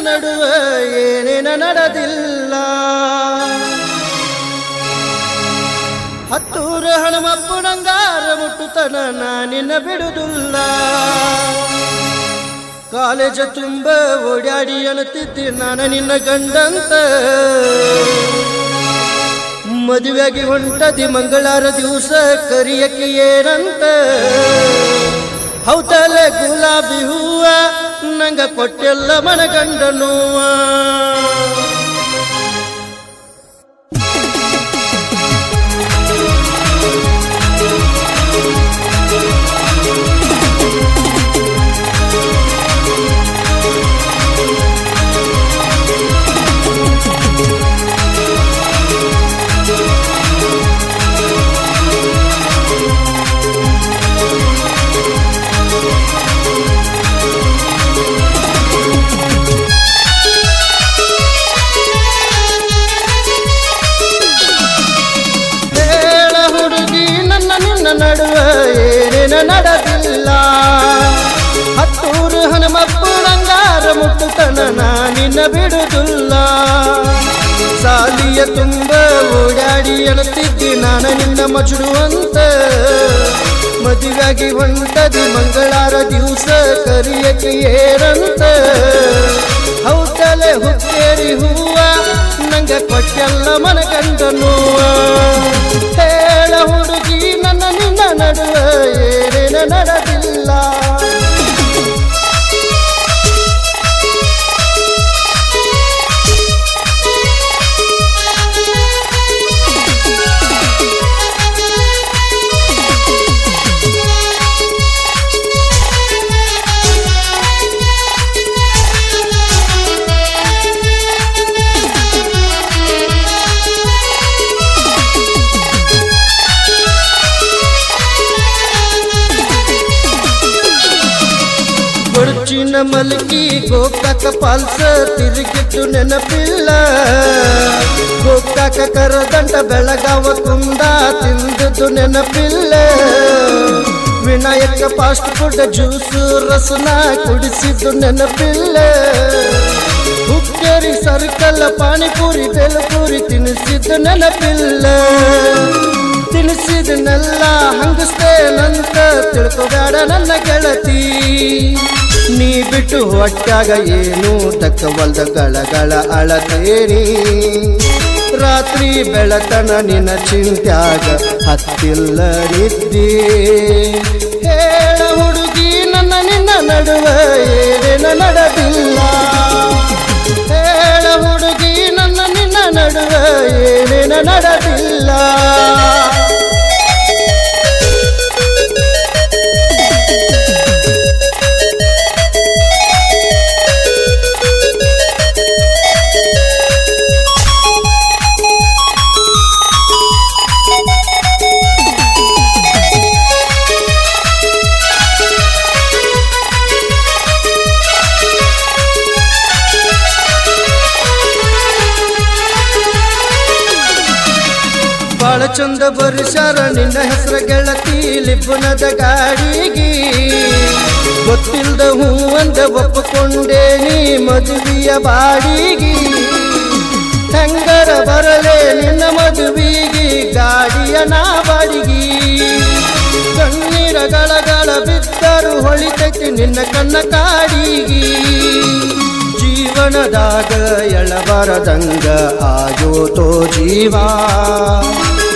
ನಡುವೆ ಏನೇನ ನಡೆದಿಲ್ಲ. ಹತ್ತೂರು ಹನುಮಪ್ಪನಂಗಾರ ಮುಟ್ಟುತನ ನಾನಿನ್ನ ಬಿಡುದಿಲ್ಲ. ಕಾಲೇಜ ತುಂಬ ಓಡಾಡಿ ಅಣುತ್ತಿದ್ದೆ ನಾನು ನಿನ್ನ ಗಂಡಂತ. ಮದುವೆಗೆ ಹೊಂಟದಿ ಮಂಗಳಾರ ದಿವಸ ಕರಿಯಕ್ಕೆ ಏನಂತ. ಹೌದಲ್ಲ ಗುಲಾಬಿ ಹೂವ ನಂಗ ಕೊಟ್ಟೆಲ್ಲ ಮನಗಂಡ ನೋವ. ನಡುವೆ ಏನೇನ ನಡೆದಿಲ್ಲ. ಹತ್ತೂರು ಹನುಮಪ್ಪನಂಗಾರ ಮುಟ್ಟುತನ ನಾನಿನ್ನ ಬಿಡುದಿಲ್ಲ. ಸಾಲಿಯ ತುಂಬ ಓಡಾಡಿ ಅಳುತ್ತಿದ್ದಿ ನಾನು ನಿನ್ನ ಮಜುಡುವಂತ. ಮದುವೆಯಾಗಿ ಹೊಂಟದಿ ಮಂಗಳಾರ ದಿವಸ ಕರಿಯಕ್ಕೆ ಏನಂತ. ಹೌದಲೆ ಹುಕ್ಕೇರಿ ಹೂವ ನಂಗ ಕೊಟ್ಟೆಲ್ಲ ಮನಗಂಡ ನೋವ. ಹೇಳ ಹುಡುಗಿ ನನ್ನ ನಿನ್ನ ನಡುವೆ ಏನೇನ ನಡೆದಿಲ್ಲ. ಕೊಡ್ಚಿನ ಮಲ್ಕಿ ಗೋಕಾಕ ಪಾಲ್ಸ ತಿರುಗಿಟ್ಟು ನೆನಪಿಲ್ಲ. ಗೋಕಾಕ ಕರದಂಡ ಬೆಳಗಾವ ಕುಂದ ತಿಂದದ್ದು ನೆನಪಿಲ್ಲ. ವಿನಾಯಕ ಫಾಸ್ಟ್ ಫುಡ್ ಜ್ಯೂಸು ರಸನ ಕುಡಿಸಿದ್ದು ನೆನಪಿಲ್ಲ. ಹುಕ್ಕೇರಿ ಸರ್ಕಲ್ ಪಾನಿಪುರಿ ಬೇಲಪುರಿ ತಿನ್ನಿಸಿದ್ದು ನೆನಪಿಲ್ಲ. ತಿನ್ನಿಸಿದನ್ನೆಲ್ಲ ಹಂಗಸ್ತೇನಂತ ತಿಳ್ಕೊಬೇಡ ನನ್ನ ಗೆಳತಿ. ನೀ ಬಿಟ್ಟು ಹೊಟ್ಟಾಗ ಏನು ತಕ್ಕವಲ್ದ ಗಳಗಳ ಅಳತೇರಿ. ರಾತ್ರಿ ಬೆಳತನ ನಿನ್ನ ಚಿಂತ್ಯಾಗ ಹತ್ತಿಲ್ಲ ನಿದ್ದಿ. ಹೇಳ ಹುಡುಗಿ ನನ್ನ ನಿನ್ನ ನಡುವೆ ಏನೇನ ನಡೆದಿಲ್ಲ. ಹೇಳ ಹುಡುಗಿ ನನ್ನ ನಿನ್ನ ನಡುವೆ ಏನೇನ ನಡೆದಿಲ್ಲ. ಬಾಳ ಚಂದ ಬರುಷಾರ ನಿನ್ನ ಹೆಸರ ಗೆಳತಿ ಲಿಬ್ಬುನದ ಗಾಡಿಗಿ. ಗೊತ್ತಿಲ್ದ ಹೂ ಅಂದ ಒಪ್ಪಿಕೊಂಡೆ ನೀ ಮದುವೆಯ ಬಾಡಿಗಿ. ಹೆಂಗರ ಬರಲೇ ನಿನ್ನ ಮದುವೆಗಿ ಗಾಡಿಯ ನಾ ಬಾಡಿಗಿ. ಕಣ್ಣೀರ ಗಳಗಳ ಬಿದ್ದರು ಹೊಳಿತೈತಿ ನಿನ್ನ ಕಣ್ಣ ಕಾಡಿಗಿ. ಜೀವನದಾಗ ಎಳಬರದಂಗ ಆಯೋತೋ ಜೀವ.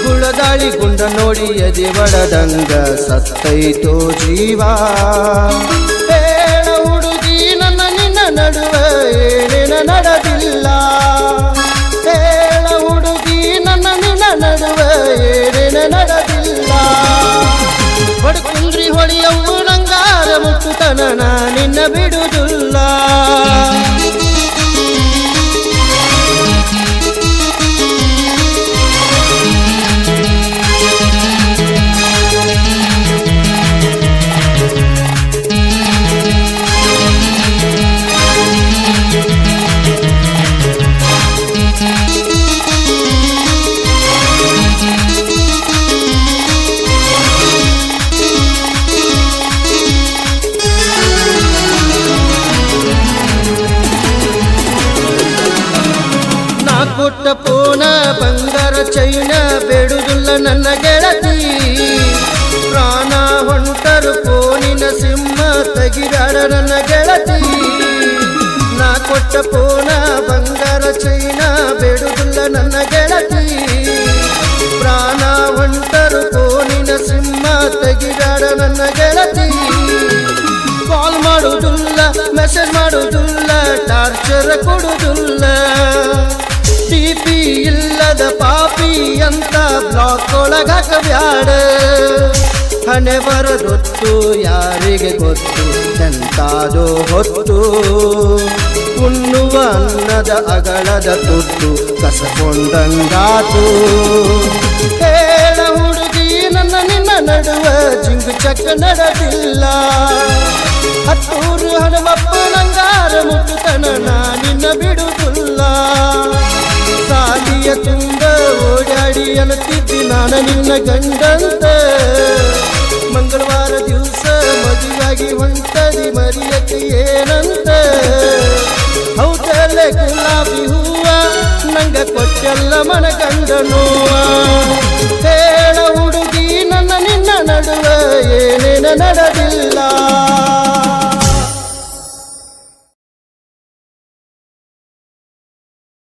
ಗುಳದಾಳಿ ಗುಂಡ ನೋಡಿ ಎದೆ ಬಡದಂಗ ಸತ್ತೈತೋ ಜೀವ. ಹೇಳ ಹುಡುಗಿ ನನ್ನ ನಿನ್ನ ನಡುವೆ ಏನೇನ ನಡೆದಿಲ್ಲ. ಹೇಳ ಹುಡುಗಿ ನನ್ನ ನಿನ್ನ ನಡುವೆ ಏನೇನ ನಡೆದಿಲ್ಲ. ಬಡ್ಕುಂದ್ರಿ ಹೊಳಿಯವು ನಂಗಾರ ಮುಟ್ಟುತನ ನಾನಿನ್ನ ಬಿಡುದಿಲ್ಲ. ಕೊಟ್ಟ ಪೋನ ಬಂಗಾರ ಚೈನ ಬೇಡುದಿಲ್ಲ ನನ್ನ ಗೆಳತಿ ಪ್ರಾಣ ಹೊಂಟರು ಫೋನಿನ ಸಿಂಹ ತೆಗಿದಾಡ ನನ್ನ ಗೆಳತಿ ನಾ ಕೊಟ್ಟ ಪೋನ ಬಂಗಾರ ಚೈನ ಬೇಡುದಿಲ್ಲ ನನ್ನ ಗೆಳತಿ ಪ್ರಾಣ ಹೊಂಟರು ಫೋನಿನ ಸಿಂಹ ತೆಗಿದಾಡ ನನ್ನ ಗೆಳತಿ ಕಾಲ್ ಮಾಡುವುದಿಲ್ಲ ಮೆಸೇಜ್ ಮಾಡುವುದಿಲ್ಲ ಟಾರ್ಚರ್ ಕೊಡುವುದಿಲ್ಲ ಟಿಪಿ ಇಲ್ಲದ ಪಾಪಿ ಅಂತ ಬ್ಲಾಕ್ ಒಳಗಾಕಬ್ಯಾಡ ಹಣೆ ಬರದೊತ್ತು ಯಾರಿಗೆ ಗೊತ್ತು ಎಂತಾದೋ ಹೊತ್ತು ಉಣ್ಣುವ ಅನ್ನದ ಅಗಳದ ತುತ್ತು ಕಸಕೊಂಡಂಗಾತು ಹೇಳ ಹುಡುಗಿ ನನ್ನ ನಿನ್ನ ನಡುವ ಜಿಂಗು ಚಕ್ಕ ನಡೆದಿಲ್ಲ ಹತ್ತೂರು ಹನುಮಪ್ಪ ನಂಗಾರ ಮುಟ್ಟುತನ ನಿನ್ನ ಬಿಡುವುದಿಲ್ಲ ಸಾಲಿಯ ತುಂಬ ಓಡಾಡಿ ಅನ್ನುತ್ತಿದ್ದಿ ನಾನು ನಿನ್ನ ಗಂಡಂತ ಮಂಗಳವಾರ ದಿವಸ ಮದುವಾಗಿ ಹೊಂಟದಿ ಮರಿಯಕ್ಕೆ ಏನಂತ ಹೌದಲ್ಲೇ ಗುಲಾಬಿ ಹೂವ ನಂಗ ಕೊಟ್ಟೆಲ್ಲ ಮನಗಂಡ ನೋವ ಹೇಳ ಹುಡುಗಿ ನನ್ನ ನಿನ್ನ ನಡುವ ಏನೇನ ನಡೆದಿಲ್ಲ